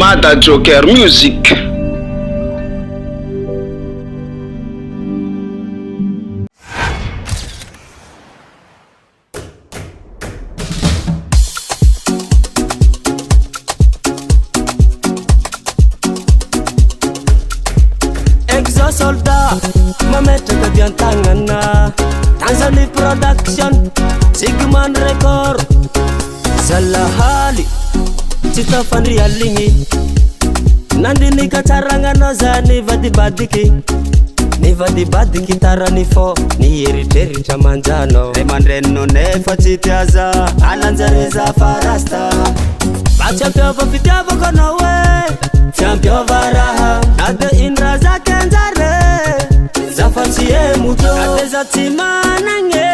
Mada Jocker Music. EXO SOLDAT mametraka diantagnana Tanzania production Sigman record Zalahali tsy tafandry aligny nandiny katsaragna zany vadibadiky ny vadibadiky tarany fô ny eritreritra manjano re mandrenino nefa tsy tiaza alanjareza farasta mba tsy ampiova fitiavako anao e tsy ampiova raha na de indra zakenjare zafa tsy emotro na de za tsy managne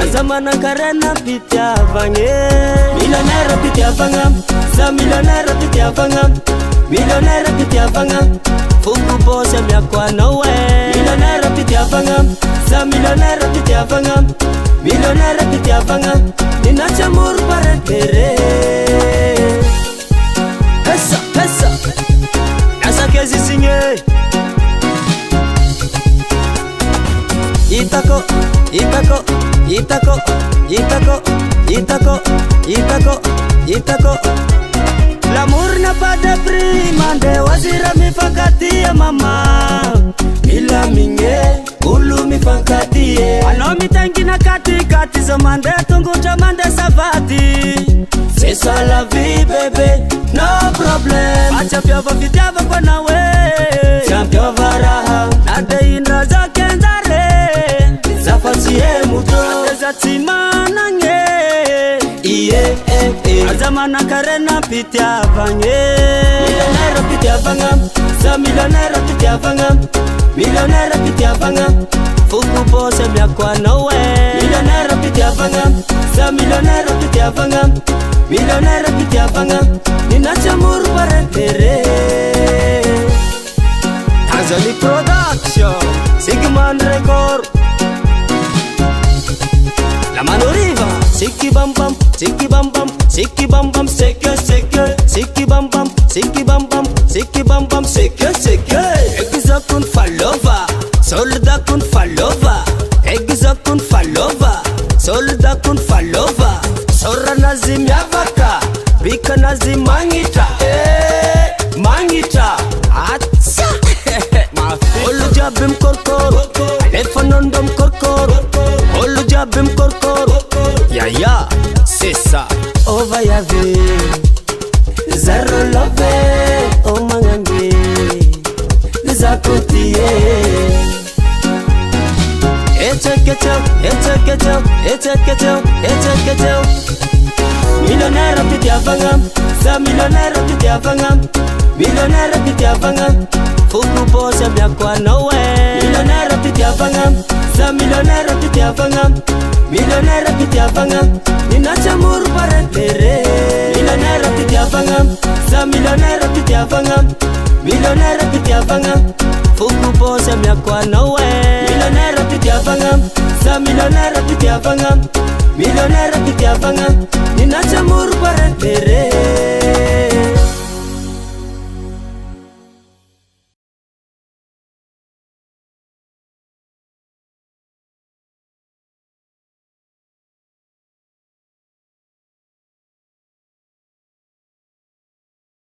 aza manan-karena mpitiavagny millionnaire mpitiavagna za millionnaire mpitiavagna millionnaire mpitiavagna foko bosy amiako anao e millionnaire mpitiavagna za millionnaire mpitiavagna millionnaire mpitiavagna ninatsy amoro parentere hesa hesa nasakezy signy Itako, Itako, Itako, Itako, Itako, Itako, Itako. L'amour n'a pas de prix, mande wazira mifakatia mama. Mila minge, ulu mifankatie. Ano mitangi na kati kati zamande tungucha mande savati. C'est ça la vie bébé, no problem. Acha piova fitiava kwa nawe. Champion varaha, nade indra za kenzare. Zafati emutro, za timanange. Azamana karena pitiavanye. Millionnaire pitiavanga, za millionnaire pitiavanga. Millionnaire pitiavanga, fuku bose miakwa nawe. Millionnaire pitiavanga, za millionnaire pitiavanga. Millionnaire pitiavanga, ninacha muru parentere. Tanzania production, Sigman record. La mano riva, siki bam bam, siki bam bam, siki bam bam, seke seke, siki bam bam, siki bam bam, siki bam bam, seke seke. EXO kun falova, SOLDAT kun falova, EXO kun falova, SOLDAT kun falova. Sora nazim yavaka, bika nazim mangita, mangita, atsa. Olu jabim korkor, telefonondom korkor, olu jabim korkor. Ya, c'est ça. Oh va y aller, zero love, oh mangange, zakotiye. Millionnaire pitiavanga, za millionnaire pitiavanga. Millionnaire pitiavanga, fuku bose miakwa nawe. Millionnaire pitiavanga, za millionnaire pitiavanga. Millionnaire pitiavanga, ninacha muru parentere. Millionnaire pitiavanga, za millionnaire pitiavanga. Millionnaire pitiavanga, fuku bose miakwa nawe. Millionnaire pitiavanga, za millionnaire pitiavanga. Millionnaire pitiavanga, ninacha muru parentere.